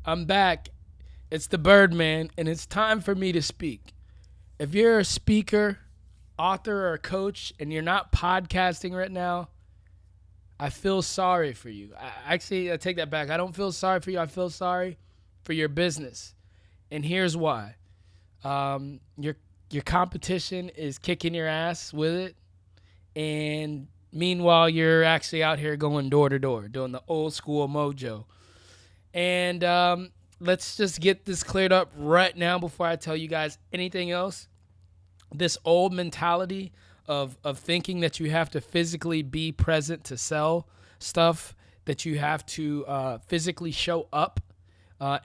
I'm back. It's the Birdman, and it's time for me to speak. If you're a speaker, author, or a coach, and you're not podcasting right now, I feel sorry for you. I take that back. I don't feel sorry for you. I feel sorry for your business, and here's why. Your competition is kicking your ass with it, and meanwhile, you're actually out here going door to door, doing the old school mojo. And let's just get this cleared up right now before I tell you guys anything else. This old mentality of thinking that you have to physically be present to sell stuff, that you have to physically show up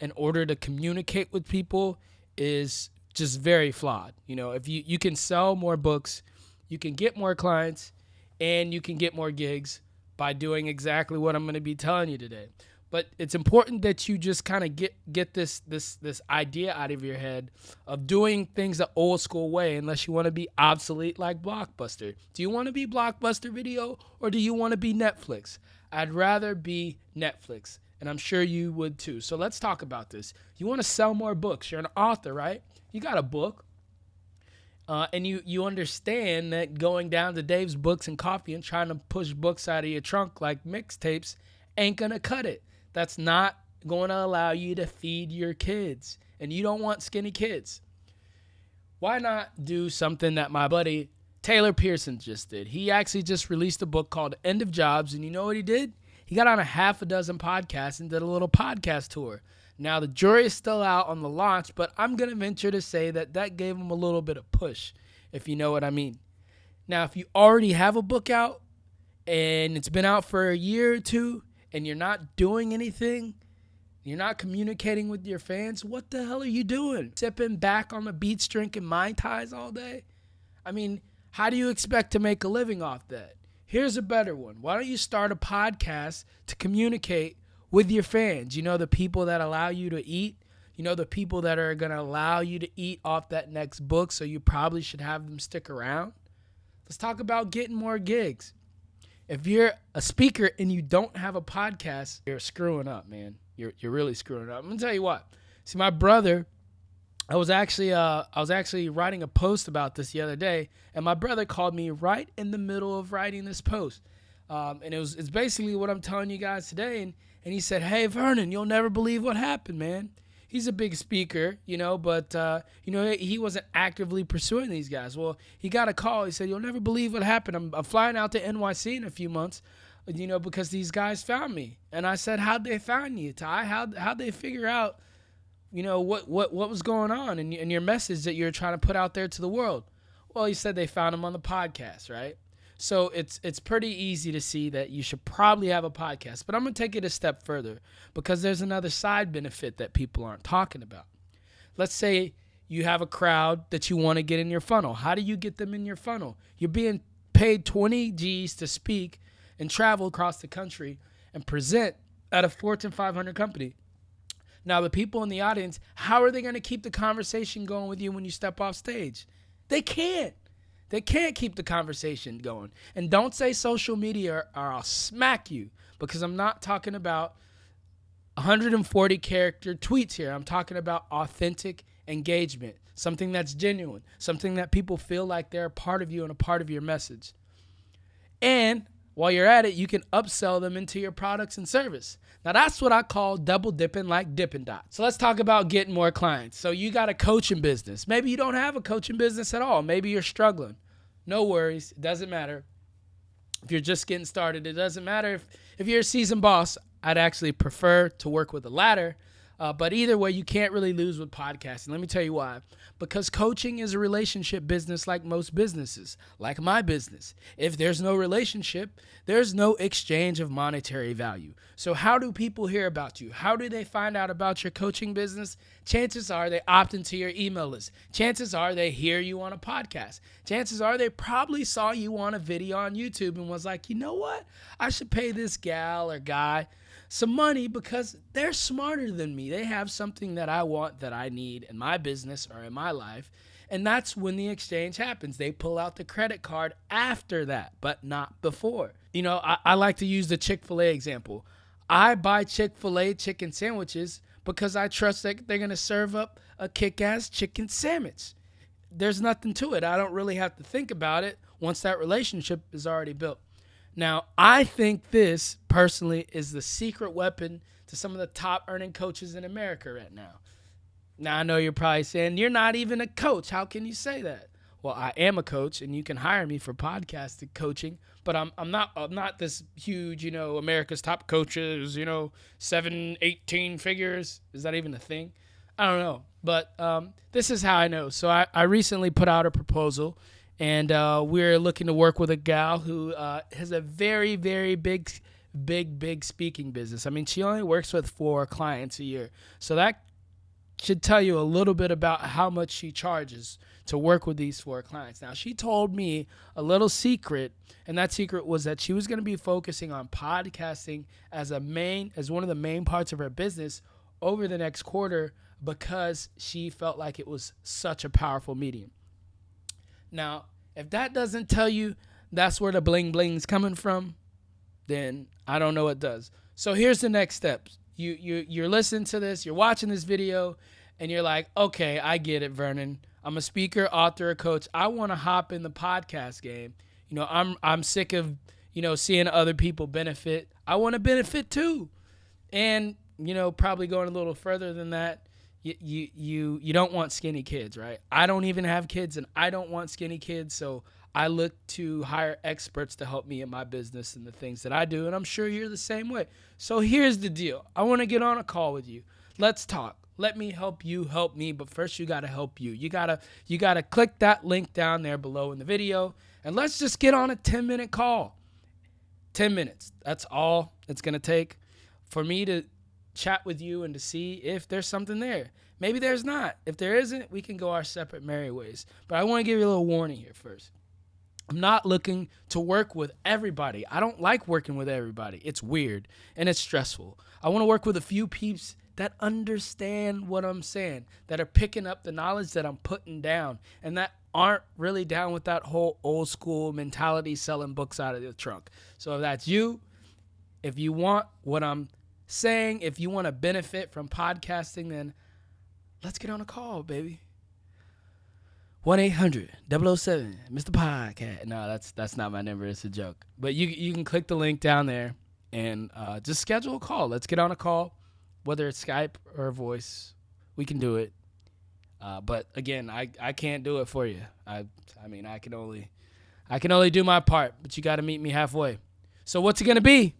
in order to communicate with people is just very flawed. You know, if you can sell more books, you can get more clients, and you can get more gigs by doing exactly what I'm going to be telling you today. But it's important that you just kind of get this idea out of your head of doing things the old school way, unless you want to be obsolete like Blockbuster. Do you want to be Blockbuster Video, or do you want to be Netflix? I'd rather be Netflix, and I'm sure you would too. So let's talk about this. You want to sell more books. You're an author, right? You got a book. And you understand that going down to Dave's Books and Coffee and trying to push books out of your trunk like mixtapes ain't going to cut it. That's not going to allow you to feed your kids. And you don't want skinny kids. Why not do something that my buddy Taylor Pearson just did? He actually just released a book called End of Jobs. And you know what he did? He got on a half a dozen podcasts and did a little podcast tour. Now, the jury is still out on the launch, but I'm going to venture to say that gave him a little bit of push, if you know what I mean. Now, if you already have a book out and it's been out for a year or two and you're not doing anything, you're not communicating with your fans, what the hell are you doing? Sipping back on the beach drinking Mai Tais all day? I mean, how do you expect to make a living off that? Here's a better one. Why don't you start a podcast to communicate with your fans? You know, the people that allow you to eat. You know, the people that are going to allow you to eat off that next book, so you probably should have them stick around. Let's talk about getting more gigs. If you're a speaker and you don't have a podcast, you're screwing up, man. You're really screwing up. I'm going to tell you what. See, my brother, I was actually writing a post about this the other day, and my brother called me right in the middle of writing this post. And it's basically what I'm telling you guys today. And he said, "Hey, Vernon, you'll never believe what happened, man." He's a big speaker, you know, but, he wasn't actively pursuing these guys. Well, he got a call. He said, "You'll never believe what happened. I'm flying out to NYC in a few months, because these guys found me." And I said, "How'd they find you, Ty? How'd they figure out, what was going on in your message that you're trying to put out there to the world?" Well, he said they found him on the podcast, right? So it's pretty easy to see that you should probably have a podcast. But I'm going to take it a step further, because there's another side benefit that people aren't talking about. Let's say you have a crowd that you want to get in your funnel. How do you get them in your funnel? You're being paid 20 G's to speak and travel across the country and present at a Fortune 500 company. Now, the people in the audience, how are they going to keep the conversation going with you when you step off stage? They can't. They can't keep the conversation going. And don't say social media or I'll smack you, because I'm not talking about 140 character tweets here. I'm talking about authentic engagement, something that's genuine, something that people feel like they're a part of you and a part of your message. And while you're at it, you can upsell them into your products and service. Now, that's what I call double dipping like Dippin' Dots. So let's talk about getting more clients. So you got a coaching business. Maybe you don't have a coaching business at all. Maybe you're struggling. No worries. It doesn't matter. If you're just getting started, it doesn't matter. If you're a seasoned boss, I'd actually prefer to work with a ladder. But either way, you can't really lose with podcasting. Let me tell you why. Because coaching is a relationship business like most businesses, like my business. If there's no relationship, there's no exchange of monetary value. So how do people hear about you? How do they find out about your coaching business? Chances are they opt into your email list. Chances are they hear you on a podcast. Chances are they probably saw you on a video on YouTube and was like, you know what? I should pay this gal or guy some money because they're smarter than me. They have something that I want, that I need in my business or in my life. And that's when the exchange happens. They pull out the credit card after that, but not before. I like to use the Chick-fil-A example. I buy Chick-fil-A chicken sandwiches because I trust that they're going to serve up a kick-ass chicken sandwich. There's nothing to it. I don't really have to think about it once that relationship is already built. Now, I think this personally is the secret weapon to some of the top earning coaches in America right now. Now, I know you're probably saying, you're not even a coach. How can you say that? Well, I am a coach, and you can hire me for podcasting coaching, but I'm not this huge, America's top coaches, 18 figures. Is that even a thing? I don't know. But this is how I know. So I recently put out a proposal, and we're looking to work with a gal who has a very, very big speaking business. I mean, she only works with 4 clients a year. So that should tell you a little bit about how much she charges to work with these 4 clients. Now, she told me a little secret, and that secret was that she was going to be focusing on podcasting as one of the main parts of her business over the next quarter because she felt like it was such a powerful medium. Now, if that doesn't tell you that's where the bling bling's coming from, then I don't know what does. So here's the next steps. You're listening to this, you're watching this video, and you're like, okay, I get it, Vernon. I'm a speaker, author, a coach. I want to hop in the podcast game. I'm sick of, seeing other people benefit. I want to benefit too. And, probably going a little further than that, you don't want skinny kids, right? I don't even have kids, and I don't want skinny kids, so I look to hire experts to help me in my business and the things that I do, and I'm sure you're the same way. So here's the deal. I want to get on a call with you. Let's talk. Let me help you help me, but first you got to help you. You got to click that link down there below in the video, and let's just get on a 10-minute call. 10 minutes. That's all it's going to take for me to chat with you and to see if there's something there. Maybe there's not. If there isn't, we can go our separate merry ways. But I want to give you a little warning here first. I'm not looking to work with everybody. I don't like working with everybody. It's weird and it's stressful. I want to work with a few peeps that understand what I'm saying, that are picking up the knowledge that I'm putting down, and that aren't really down with that whole old school mentality selling books out of the trunk. So if that's you, if you want what I'm saying, if you want to benefit from podcasting, then let's get on a call, baby. 1-800-007 Mr. Podcast. No, that's not my number. It's a joke. But you can click the link down there and just schedule a call. Let's get on a call, whether it's Skype or voice. We can do it. But again, I can't do it for you. I mean, I can only do my part. But you got to meet me halfway. So what's it gonna be?